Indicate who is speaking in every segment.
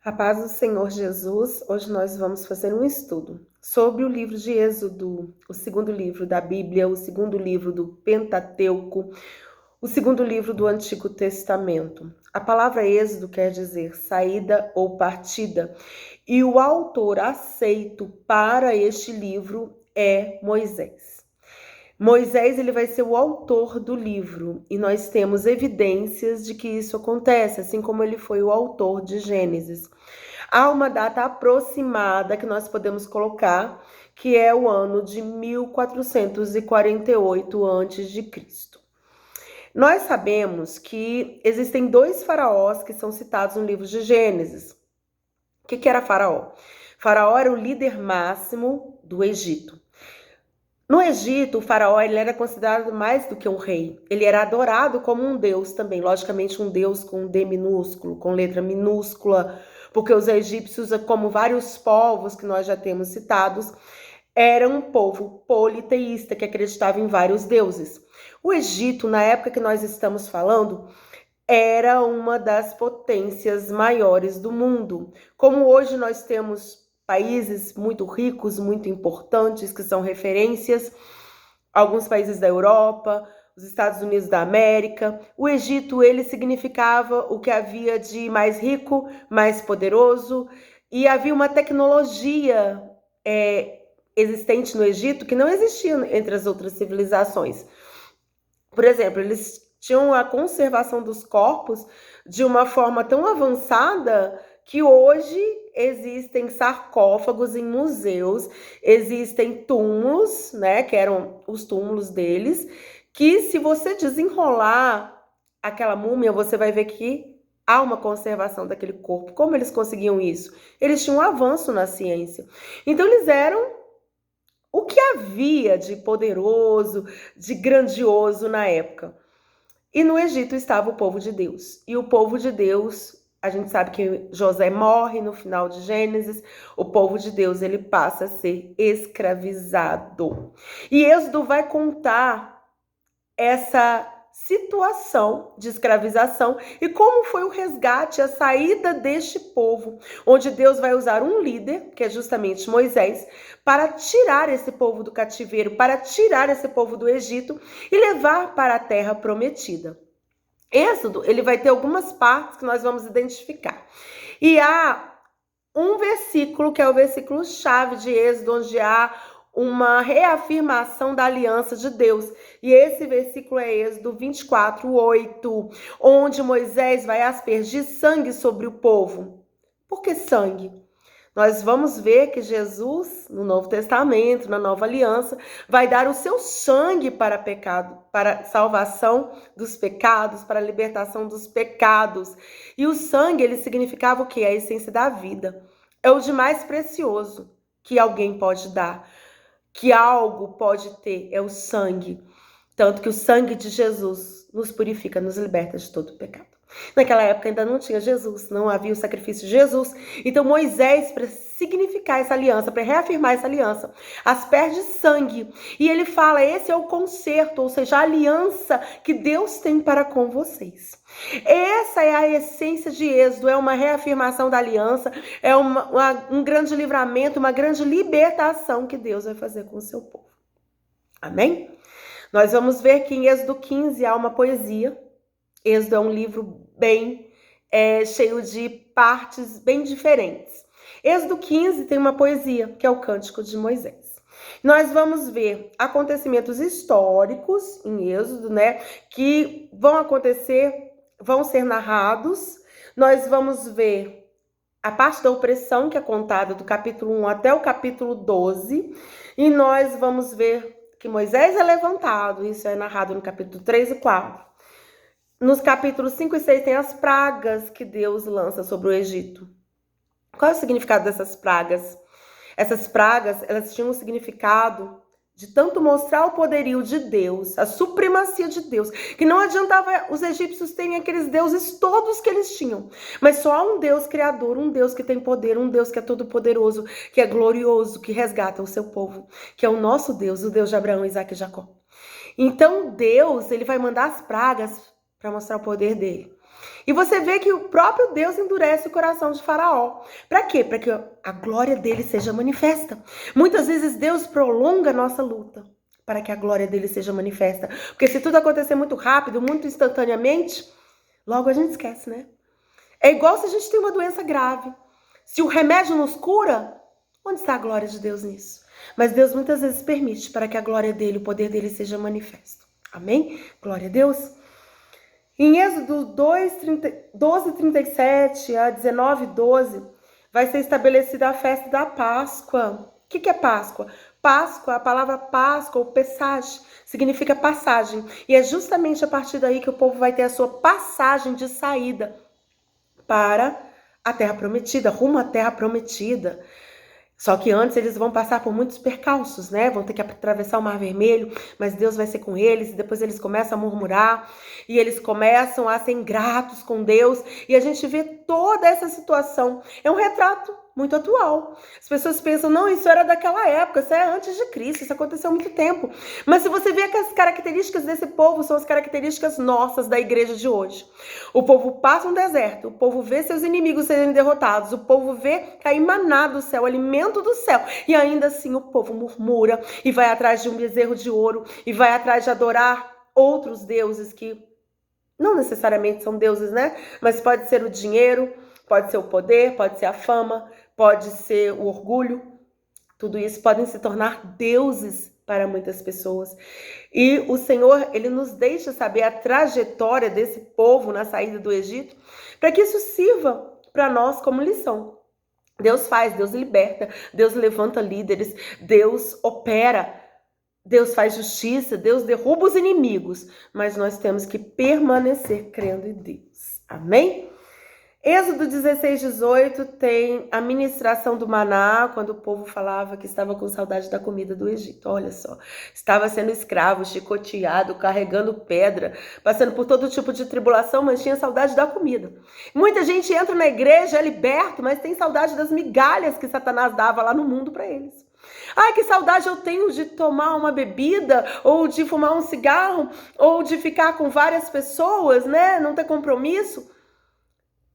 Speaker 1: A paz do Senhor Jesus, hoje nós vamos fazer um estudo sobre o livro de Êxodo, o segundo livro da Bíblia, o segundo livro do Pentateuco, o segundo livro do Antigo Testamento. A palavra Êxodo quer dizer saída ou partida, e o autor aceito para este livro é Moisés. Moisés ele vai ser o autor do livro e nós temos evidências de que isso acontece, assim como ele foi o autor de Gênesis. Há uma data aproximada que nós podemos colocar, que é o ano de 1448 a.C. Nós sabemos que existem dois faraós que são citados no livro de Gênesis. O que era Faraó? Faraó era o líder máximo do Egito. No Egito, o faraó ele era considerado mais do que um rei. Ele era adorado como um deus também, logicamente um deus com D minúsculo, com letra minúscula, porque os egípcios, como vários povos que nós já temos citados, eram um povo politeísta que acreditava em vários deuses. O Egito, na época que nós estamos falando, era uma das potências maiores do mundo. Como hoje nós temos países muito ricos, muito importantes, que são referências, alguns países da Europa, os Estados Unidos da América. O Egito, ele significava o que havia de mais rico, mais poderoso, e havia uma tecnologia existente no Egito que não existia entre as outras civilizações. Por exemplo, eles tinham a conservação dos corpos de uma forma tão avançada que hoje existem sarcófagos em museus, existem túmulos, né, que eram os túmulos deles, que se você desenrolar aquela múmia, você vai ver que há uma conservação daquele corpo. Como eles conseguiam isso? Eles tinham um avanço na ciência. Então eles eram o que havia de poderoso, de grandioso na época. E no Egito estava o povo de Deus. E o povo de Deus, a gente sabe que José morre no final de Gênesis, o povo de Deus ele passa a ser escravizado. E Êxodo vai contar essa situação de escravização e como foi o resgate, a saída deste povo, onde Deus vai usar um líder, que é justamente Moisés, para tirar esse povo do cativeiro, para tirar esse povo do Egito e levar para a terra prometida. Êxodo, ele vai ter algumas partes que nós vamos identificar. E há um versículo, que é o versículo chave de Êxodo, onde há uma reafirmação da aliança de Deus. E esse versículo é Êxodo 24:8, onde Moisés vai aspergir sangue sobre o povo. Por que sangue? Nós vamos ver que Jesus, no Novo Testamento, na Nova Aliança, vai dar o seu sangue para pecado, para salvação dos pecados, para a libertação dos pecados. E o sangue, ele significava o quê? A essência da vida. É o de mais precioso que alguém pode dar, que algo pode ter, é o sangue. Tanto que o sangue de Jesus nos purifica, nos liberta de todo pecado. Naquela época ainda não tinha Jesus, não havia o sacrifício de Jesus. Então Moisés, para significar essa aliança, para reafirmar essa aliança, asperge sangue. E ele fala, esse é o concerto, ou seja, a aliança que Deus tem para com vocês. Essa é a essência de Êxodo, é uma reafirmação da aliança, é um grande livramento, uma grande libertação que Deus vai fazer com o seu povo. Amém? Nós vamos ver que em Êxodo 15 há uma poesia. Êxodo é um livro bem cheio de partes bem diferentes. Êxodo 15 tem uma poesia, que é o Cântico de Moisés. Nós vamos ver acontecimentos históricos em Êxodo, né, que vão acontecer, vão ser narrados. Nós vamos ver a parte da opressão, que é contada do capítulo 1 até o capítulo 12. E nós vamos ver que Moisés é levantado, isso é narrado no capítulo 3 e 4. Nos capítulos 5 e 6 tem as pragas que Deus lança sobre o Egito. Qual é o significado dessas pragas? Essas pragas, elas tinham um significado de tanto mostrar o poderio de Deus, a supremacia de Deus, que não adiantava os egípcios terem aqueles deuses todos que eles tinham, mas só há um Deus criador, um Deus que tem poder, um Deus que é todo poderoso, que é glorioso, que resgata o seu povo, que é o nosso Deus, o Deus de Abraão, Isaque e Jacó. Então Deus, ele vai mandar as pragas para mostrar o poder dele. E você vê que o próprio Deus endurece o coração de Faraó. Para quê? Para que a glória dele seja manifesta. Muitas vezes Deus prolonga a nossa luta para que a glória dele seja manifesta. Porque se tudo acontecer muito rápido, muito instantaneamente, logo a gente esquece, né? É igual se a gente tem uma doença grave. Se o remédio nos cura, onde está a glória de Deus nisso? Mas Deus muitas vezes permite para que a glória dele, o poder dele seja manifesto. Amém? Glória a Deus. Em Êxodo 12:37 a 19:12, vai ser estabelecida a festa da Páscoa. O que é Páscoa? Páscoa, a palavra Páscoa, ou Pessach, significa passagem. E é justamente a partir daí que o povo vai ter a sua passagem de saída para a Terra Prometida, rumo à Terra Prometida. Só que antes eles vão passar por muitos percalços, né? Vão ter que atravessar o Mar Vermelho, mas Deus vai ser com eles. E depois eles começam a murmurar e eles começam a ser ingratos com Deus. E a gente vê toda essa situação. É um retrato muito atual. As pessoas pensam, não, isso era daquela época, isso é antes de Cristo, isso aconteceu há muito tempo. Mas se você vê que as características desse povo são as características nossas da igreja de hoje. O povo passa um deserto, o povo vê seus inimigos serem derrotados, o povo vê cair maná do céu, alimento do céu. E ainda assim o povo murmura e vai atrás de um bezerro de ouro e vai atrás de adorar outros deuses que não necessariamente são deuses, né? Mas pode ser o dinheiro, pode ser o poder, pode ser a fama, pode ser o orgulho. Tudo isso podem se tornar deuses para muitas pessoas. E o Senhor, ele nos deixa saber a trajetória desse povo na saída do Egito, para que isso sirva para nós como lição. Deus faz, Deus liberta, Deus levanta líderes, Deus opera, Deus faz justiça, Deus derruba os inimigos, mas nós temos que permanecer crendo em Deus. Amém? Êxodo 16:18 tem a ministração do maná, quando o povo falava que estava com saudade da comida do Egito. Olha só, estava sendo escravo, chicoteado, carregando pedra, passando por todo tipo de tribulação, mas tinha saudade da comida. Muita gente entra na igreja, é liberto, mas tem saudade das migalhas que Satanás dava lá no mundo para eles. Ai, que saudade eu tenho de tomar uma bebida, ou de fumar um cigarro, ou de ficar com várias pessoas, né? Não ter compromisso.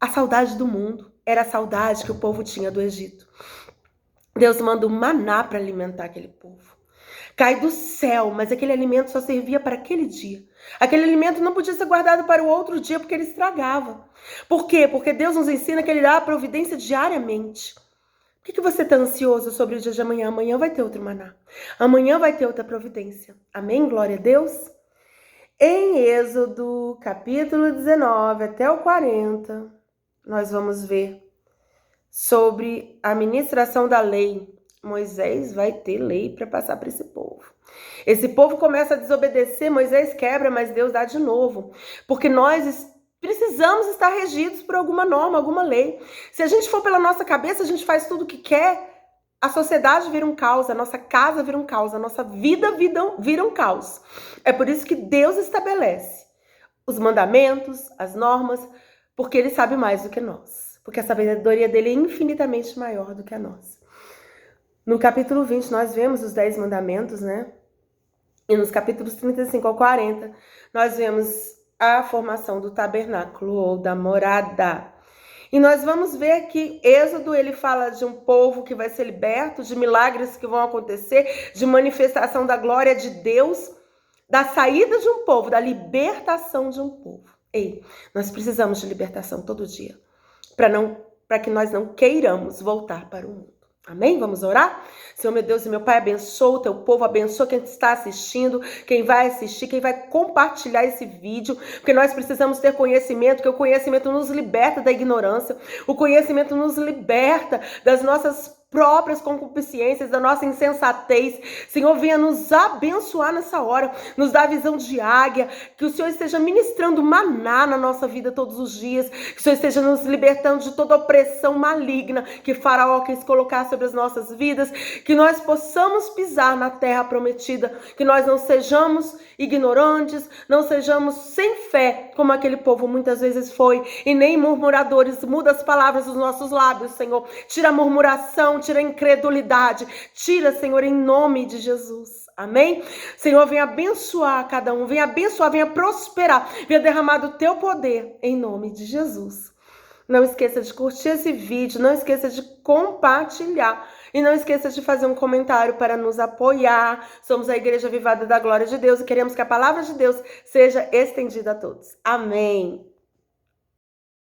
Speaker 1: A saudade do mundo era a saudade que o povo tinha do Egito. Deus manda um maná para alimentar aquele povo. Cai do céu, mas aquele alimento só servia para aquele dia. Aquele alimento não podia ser guardado para o outro dia porque ele estragava. Por quê? Porque Deus nos ensina que ele dá a providência diariamente. Por que você está ansioso sobre o dia de amanhã? Amanhã vai ter outro maná. Amanhã vai ter outra providência. Amém? Glória a Deus. Em Êxodo, capítulo 19 até o 40... nós vamos ver sobre a ministração da lei. Moisés vai ter lei para passar para esse povo. Esse povo começa a desobedecer, Moisés quebra, mas Deus dá de novo. Porque nós precisamos estar regidos por alguma norma, alguma lei. Se a gente for pela nossa cabeça, a gente faz tudo o que quer, a sociedade vira um caos, a nossa casa vira um caos, a nossa vida vira um caos. É por isso que Deus estabelece os mandamentos, as normas, porque ele sabe mais do que nós. Porque a sabedoria dele é infinitamente maior do que a nossa. No capítulo 20, nós vemos os 10 mandamentos, né? E nos capítulos 35 ao 40, nós vemos a formação do tabernáculo ou da morada. E nós vamos ver que Êxodo, ele fala de um povo que vai ser liberto, de milagres que vão acontecer, de manifestação da glória de Deus, da saída de um povo, da libertação de um povo. Ei, nós precisamos de libertação todo dia, para que nós não queiramos voltar para o mundo. Amém? Vamos orar? Senhor, meu Deus e meu Pai, abençoa o teu povo, abençoa quem está assistindo, quem vai assistir, quem vai compartilhar esse vídeo, porque nós precisamos ter conhecimento, porque o conhecimento nos liberta da ignorância, o conhecimento nos liberta das nossas próprias concupiscências, da nossa insensatez. Senhor, venha nos abençoar nessa hora, nos dá a visão de águia, que o Senhor esteja ministrando maná na nossa vida todos os dias, que o Senhor esteja nos libertando de toda opressão maligna que Faraó quis colocar sobre as nossas vidas, que nós possamos pisar na terra prometida, que nós não sejamos ignorantes, não sejamos sem fé, como aquele povo muitas vezes foi, e nem murmuradores. Muda as palavras dos nossos lábios, Senhor. Tira a murmuração, tira a incredulidade. Tira, Senhor, em nome de Jesus. Amém? Senhor, venha abençoar cada um, venha abençoar, venha prosperar, venha derramar do teu poder, em nome de Jesus. Não esqueça de curtir esse vídeo, não esqueça de compartilhar e não esqueça de fazer um comentário para nos apoiar. Somos a Igreja Avivada da Glória de Deus e queremos que a palavra de Deus seja estendida a todos. Amém.